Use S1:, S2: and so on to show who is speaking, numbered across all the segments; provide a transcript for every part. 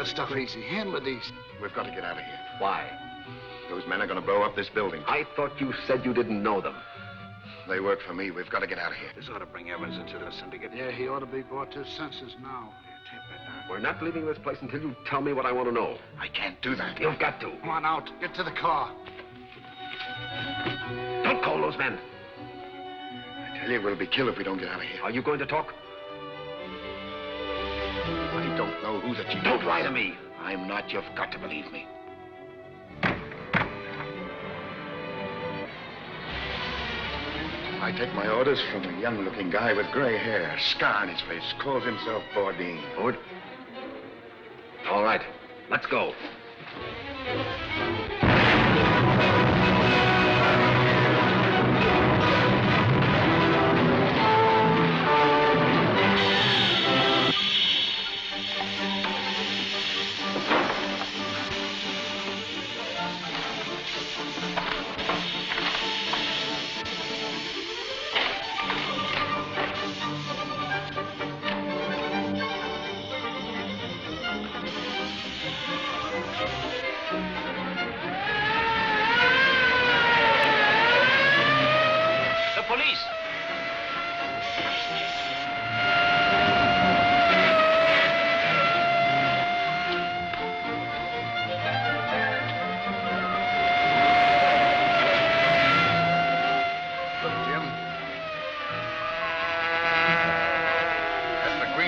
S1: stuff easy. Hand me these.
S2: We've got to get out of here.
S3: Why?
S2: Those men are going to blow up this building.
S3: I thought you said you didn't know them.
S2: They work for me. We've got to get out of here.
S1: This ought to bring Evans into the syndicate. Yeah, he ought to be brought to his senses now.
S3: We're not leaving this place until you tell me what I want to know.
S2: I can't do that.
S3: You've got to.
S1: Come on out. Get to the car.
S3: Don't call those men.
S2: I tell you, we'll be killed if we don't get out of here.
S3: Are you going to talk?
S2: I don't know who the chief is.
S3: Don't lie to me.
S2: I'm not. You've got to believe me. I take my orders from a young-looking guy with gray hair, scar on his face, calls himself Bourdin.
S3: Ford? All right, let's go.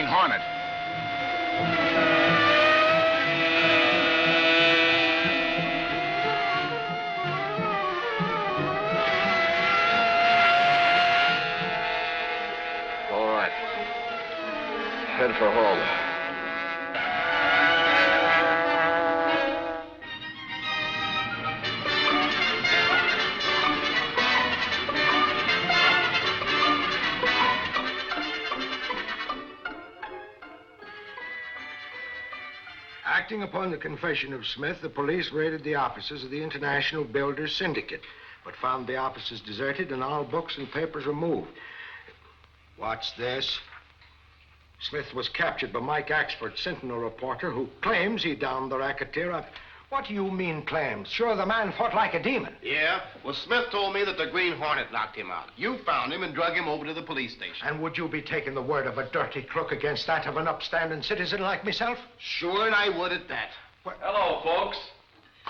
S2: Hornet.
S3: All right. Head for home.
S4: Acting upon the confession of Smith, the police raided the offices of the International Builders Syndicate, but found the offices deserted and all books and papers removed. What's this? Smith was captured by Mike Axford, Sentinel reporter, who claims he downed the racketeer. What do you mean, claims? Sure, the man fought like a demon.
S5: Yeah? Well, Smith told me that the Green Hornet knocked him out. You found him and drug him over to the police station.
S4: And would you be taking the word of a dirty crook against that of an upstanding citizen like myself?
S5: Sure, and I would at that.
S4: What?
S6: Hello, folks.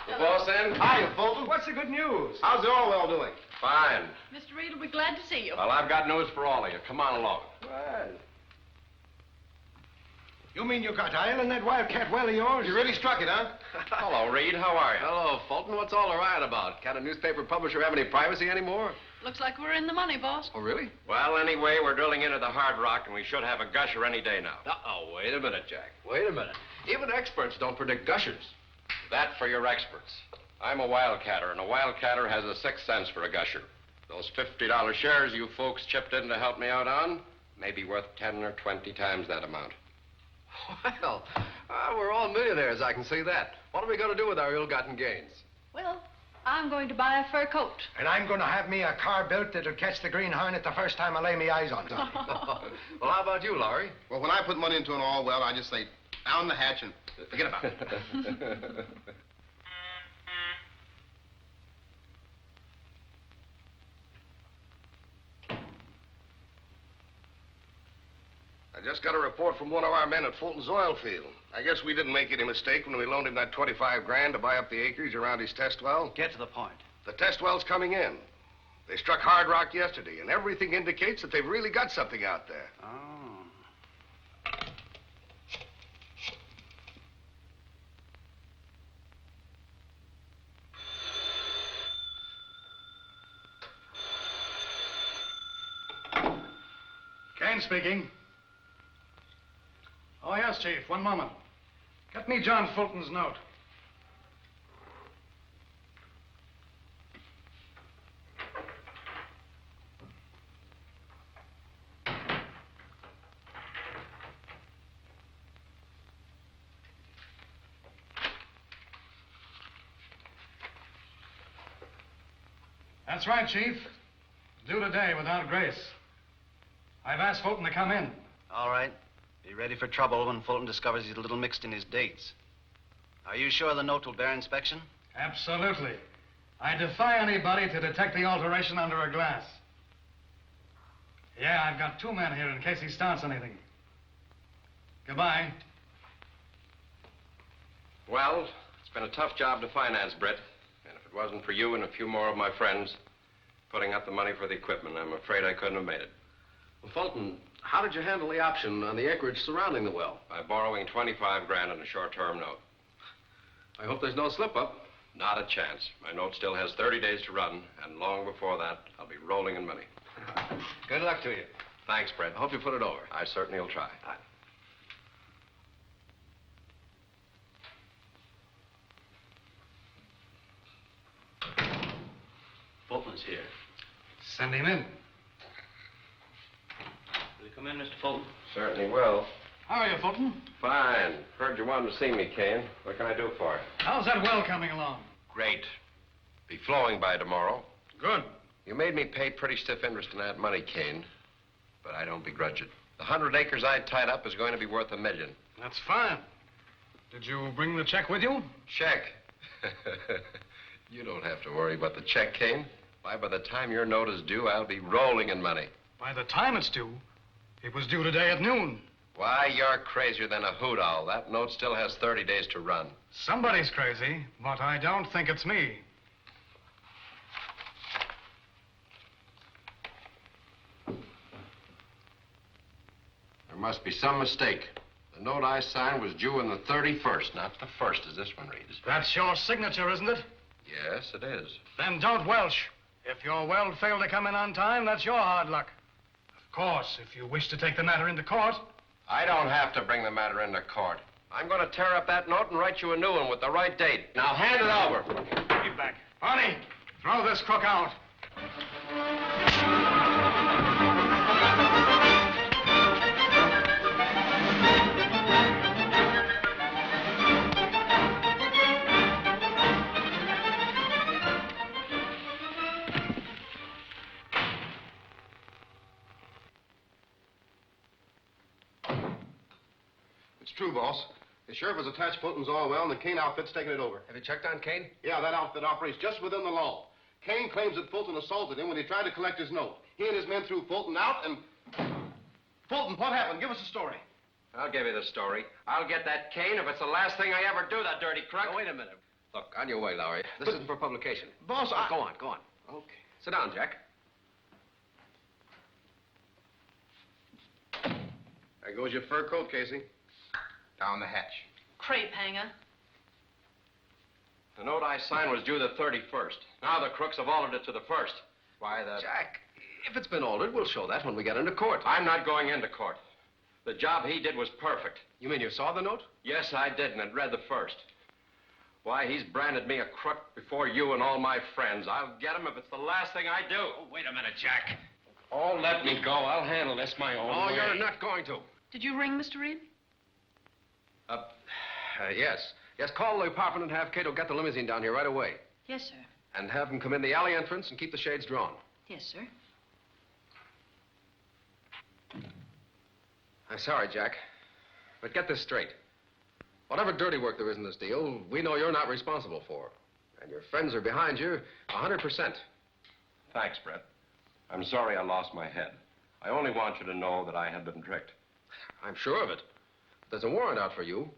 S6: The boss in?
S5: Hiya, Fulton.
S4: What's the good news?
S5: How's Orwell doing?
S6: Fine.
S7: Mr. Reed will be glad to see you.
S6: Well, I've got news for all of you. Come on along.
S4: Well. You mean you got oil in that wildcat well of yours?
S5: You really struck it, huh?
S6: Hello, Reed. How are you?
S8: Hello, Fulton. What's all the riot about? Can't a newspaper publisher have any privacy anymore?
S7: Looks like we're in the money, boss.
S8: Oh, really?
S6: Well, anyway, we're drilling into the hard rock, and we should have a gusher any day now.
S8: Uh-oh, wait a minute, Jack. Wait a minute. Even experts don't predict gushers.
S6: That for your experts. I'm a wildcatter, and a wildcatter has a sixth sense for a gusher. Those $50 shares you folks chipped in to help me out on may be worth 10 or 20 times that amount.
S8: Well, we're all millionaires, I can see that. What are we going to do with our ill-gotten gains?
S7: Well, I'm going to buy a fur coat.
S4: And I'm going to have me a car built that'll catch the Green Hornet the first time I lay me eyes on it.
S8: Well, how about you, Lowry?
S5: Well, when I put money into an Orwell, I just say, down the hatch and forget about it. I just got a report from one of our men at Fulton's oil field. I guess we didn't make any mistake when we loaned him that 25 grand to buy up the acreage around his test well.
S9: Get to the point.
S5: The test well's coming in. They struck hard rock yesterday, and everything indicates that they've really got something out there.
S9: Oh.
S10: Kane speaking. Oh, yes, Chief. One moment. Get me John Fulton's note. That's right, Chief. Due today without grace. I've asked Fulton to come in.
S9: All right. Be ready for trouble when Fulton discovers he's a little mixed in his dates. Are you sure the note will bear inspection?
S10: Absolutely. I defy anybody to detect the alteration under a glass. Yeah, I've got 2 men here in case he starts anything. Goodbye.
S6: Well, it's been a tough job to finance, Britt. And if it wasn't for you and a few more of my friends putting up the money for the equipment, I'm afraid I couldn't have made it.
S8: Well, Fulton, how did you handle the option on the acreage surrounding the well?
S6: By borrowing 25 grand on a short-term note.
S8: I hope there's no slip-up.
S6: Not a chance. My note still has 30 days to run, and long before that, I'll be rolling in money.
S8: Good luck to you.
S6: Thanks, Brett.
S8: I hope you put it over.
S6: I certainly will try.
S9: Fulton's here.
S10: Send him in.
S9: Will you come in, Mr. Fulton?
S6: Certainly will.
S10: How are you, Fulton?
S6: Fine. Heard you wanted to see me, Kane. What can I do for you?
S10: How's that well coming along?
S6: Great. Be flowing by tomorrow.
S10: Good.
S6: You made me pay pretty stiff interest in that money, Kane. But I don't begrudge it. The 100 acres I tied up is going to be worth $1 million.
S10: That's fine. Did you bring the check with you?
S6: Check. You don't have to worry about the check, Kane. Why, by the time your note is due, I'll be rolling in money.
S10: By the time it's due, it was due today at noon.
S6: Why, you're crazier than a hoot owl. That note still has 30 days to run.
S10: Somebody's crazy, but I don't think it's me.
S6: There must be some mistake. The note I signed was due on the 31st, not the 1st, as this one reads.
S10: That's your signature, isn't it?
S6: Yes, it is.
S10: Then don't welch. If your well failed to come in on time, that's your hard luck. Of course, if you wish to take the matter into court.
S6: I don't have to bring the matter into court. I'm going to tear up that note and write you a new one with the right date. Now hand it over.
S10: Give back. Barney, throw this crook out.
S5: It's true, boss. The sheriff has attached Fulton's oil well, and the Kane outfit's taking it over.
S8: Have you checked on Kane?
S5: Yeah, that outfit operates just within the law. Kane claims that Fulton assaulted him when he tried to collect his note. He and his men threw Fulton out, and... Fulton, what happened? Give us a story.
S6: I'll give you the story. I'll get that Kane if it's the last thing I ever do, that dirty crook.
S8: Oh, wait a minute. Look, on your way, Lowry. This isn't for publication.
S5: Boss,
S8: Go on, go on.
S5: Okay.
S8: Sit down, Jack.
S5: There goes your fur coat, Casey. Down the hatch.
S7: Crepe hanger.
S6: The note I signed was due the 31st. Now the crooks have altered it to the 1st. Why,
S8: Jack, if it's been altered, we'll show that when we get into court.
S6: I'm not going into court. The job he did was perfect.
S8: You mean you saw the note?
S6: Yes, I did, and it read the 1st. Why, he's branded me a crook before you and all my friends. I'll get him if it's the last thing I do.
S9: Oh, wait a minute, Jack.
S6: Oh, let me go. I'll handle this my own
S8: Oh,
S6: way.
S8: you're not going to.
S7: Did you ring, Mr. Reed?
S8: Yes. Yes, call the apartment and have Cato get the limousine down here right away.
S7: Yes, sir.
S8: And have him come in the alley entrance and keep the shades drawn.
S7: Yes, sir.
S8: I'm sorry, Jack. But get this straight. Whatever dirty work there is in this deal, we know you're not responsible for. And your friends are behind you 100%.
S6: Thanks, Brett. I'm sorry I lost my head. I only want you to know that I have been tricked.
S8: I'm sure of it. There's a warrant out for you,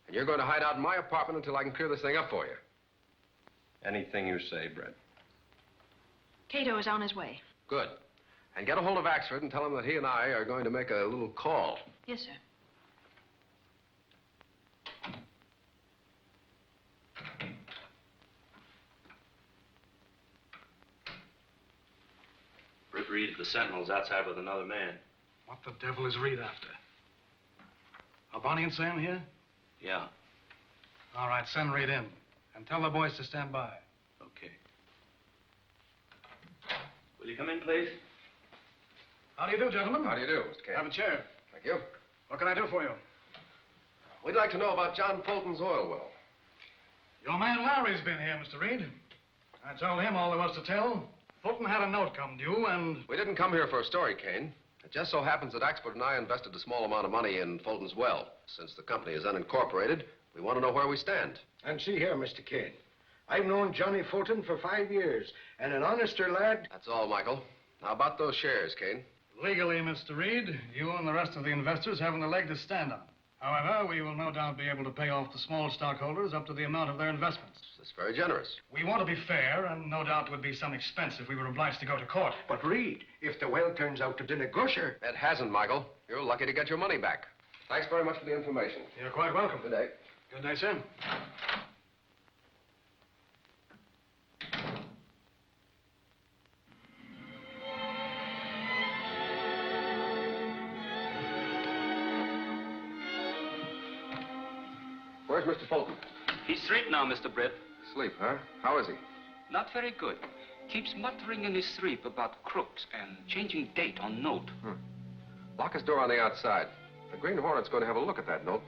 S8: and you're going to hide out in my apartment until I can clear this thing up for you.
S6: Anything you say, Brett.
S7: Cato is on his way.
S8: Good. And get a hold of Axford and tell him that he and I are going to make a little call.
S7: Yes, sir.
S9: Britt Reed, the Sentinel's outside with another man.
S10: What the devil is Reed after? Are Bonnie and Sam here?
S9: Yeah,
S10: All right, send Reed in. And tell the boys to stand by.
S9: okay. Will you come in, please?
S10: How do you do, gentlemen?
S8: How do you do, Mr. Kane?
S10: Have a chair.
S8: Thank you.
S10: What can I do for you?
S8: We'd like to know about John Fulton's oil well.
S10: Your man Larry's been here, Mr. Reed. I told him all there was to tell. Fulton had a note come due, and...
S8: We didn't come here for a story, Kane. It just so happens that Axford and I invested a small amount of money in Fulton's well. Since the company is unincorporated, We want to know where we stand.
S4: And see here, Mr. Kane. I've known Johnny Fulton for 5 years, and an honester lad.
S8: That's all, Michael. Now, about those shares, Kane.
S10: Legally, Mr. Reed, you and the rest of the investors haven't a leg to stand on. However, we will no doubt be able to pay off the small stockholders up to the amount of their investments.
S8: That's very generous.
S10: We want to be fair, and no doubt it would be some expense if we were obliged to go to court.
S4: But Reed, if the well turns out to be a gusher.
S8: It hasn't, Michael. You're lucky to get your money back. Thanks very much for the information.
S10: You're quite welcome.
S8: Good day.
S10: Good day, sir.
S8: Where's Mr. Fulton?
S11: He's asleep now, Mr. Britt.
S8: Sleep, huh? How is he?
S11: Not very good. Keeps muttering in his sleep about crooks and changing date on note.
S8: Lock his door on the outside. The Green Hornet's going to have a look at that note.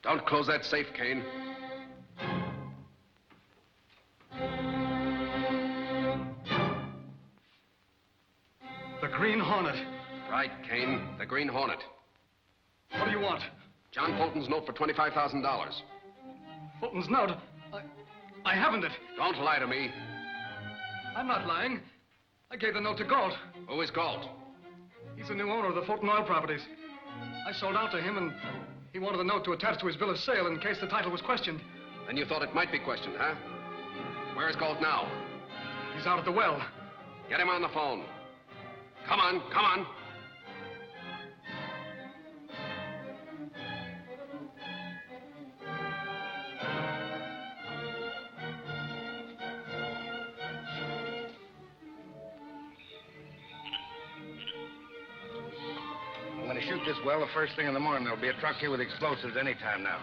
S8: Don't close that safe, Kane.
S10: The Green Hornet.
S8: Right, Kane. The Green Hornet.
S10: What do you want?
S8: John Fulton's note for $25,000.
S10: Fulton's note? I haven't it.
S8: Don't lie to me.
S10: I'm not lying. I gave the note to Galt.
S8: Who is Galt?
S10: He's the new owner of the Fulton oil properties. I sold out to him, and he wanted the note to attach to his bill of sale in case the title was questioned.
S8: Then you thought it might be questioned, huh? Where is Galt now?
S10: He's out at the well.
S8: Get him on the phone. Come on, come on.
S5: I'm going to shoot this well the first thing in the morning. There'll be a truck here with explosives any time now.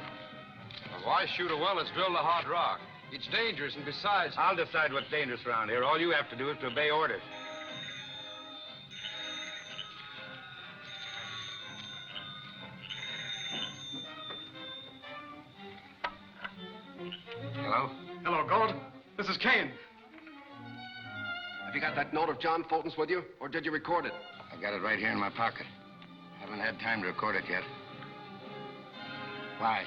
S6: Well, why shoot a well that's drilled a hard rock? It's dangerous, and besides...
S5: I'll decide what's dangerous around here. All you have to do is to obey orders.
S8: Hello?
S10: Hello, Galt. This is Kane.
S8: Have you got that note of John Fulton's with you, or did you record it?
S5: I got it right here in my pocket. Haven't had time to record it yet. Why?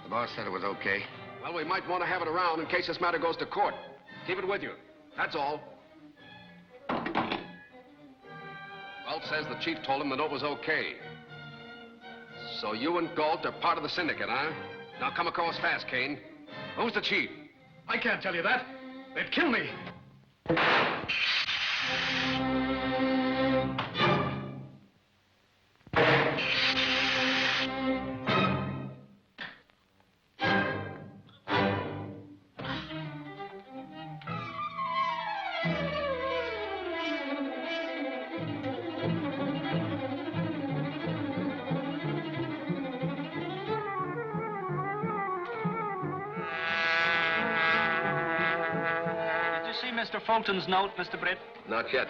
S5: The boss said it was okay.
S8: Well, we might want to have it around in case this matter goes to court. Keep it with you. That's all. Galt says the chief told him the note was okay. So you and Galt are part of the syndicate, huh? Now come across fast, Kane. Who's the chief?
S10: I can't tell you that. They'd kill me.
S11: Mr. Fulton's note, Mr. Britt?
S8: Not yet,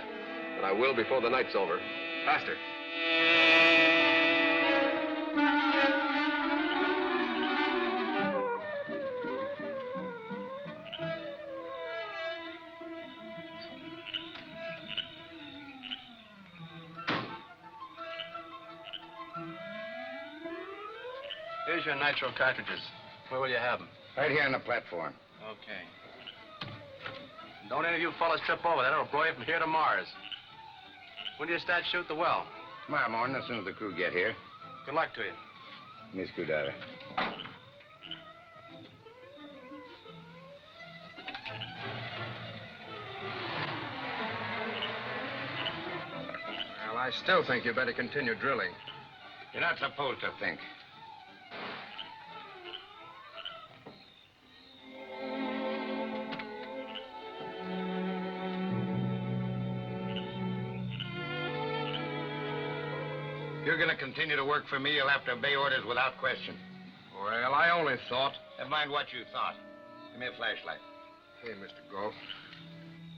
S8: but I will before the night's over. Faster.
S6: Here's your nitro cartridges. Where will you have them?
S5: Right here on the platform.
S6: Okay. Don't any of you fellas trip over that. It'll blow you from here to Mars. When do you start shoot the well?
S5: Tomorrow morning, as soon as the crew get here.
S6: Good luck to you.
S5: Miss Screwdriver.
S8: Well, I still think you better continue drilling.
S5: You're not supposed to think. If you're going to continue to work for me, you'll have to obey orders without question.
S2: Well, I only thought.
S5: Never mind what you thought. Give me a flashlight.
S2: Hey, Mr. Galt.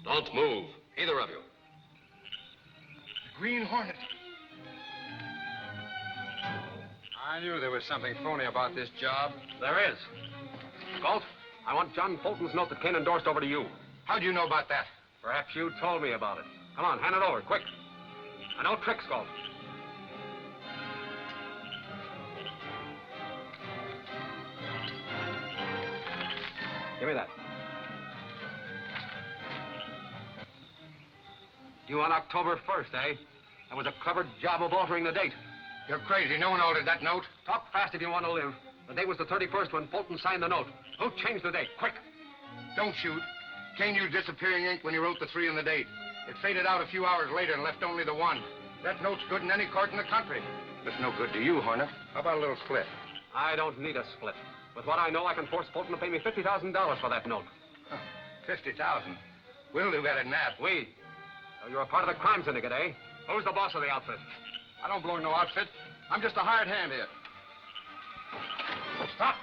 S6: Don't move, either of you.
S2: Green Hornet. I knew there was something phony about this job.
S8: There is. Galt, I want John Fulton's note that Kane endorsed over to you.
S2: How'd you know about that?
S8: Perhaps you told me about it. Come on, hand it over, quick. And no tricks, Galt. Give me that. Due on October 1st, eh? That was a clever job of altering the date.
S2: You're crazy. No one altered that note.
S8: Talk fast if you want to live. The date was the 31st when Fulton signed the note. Who changed the date? Quick.
S2: Don't shoot. Kane used disappearing ink when he wrote the 3 and the date. It faded out a few hours later and left only the 1. That note's good in any court in the country.
S5: It's no good to you, Hornet.
S2: How about a little split?
S8: I don't need a split. With what I know, I can force Fulton to pay me $50,000 for that note.
S2: Huh, 50,000. We'll do better than that.
S8: We? So you're a part of the crime syndicate, eh? Who's the boss of the outfit?
S2: I don't belong to no outfit. I'm just a hired hand here.
S8: Stop!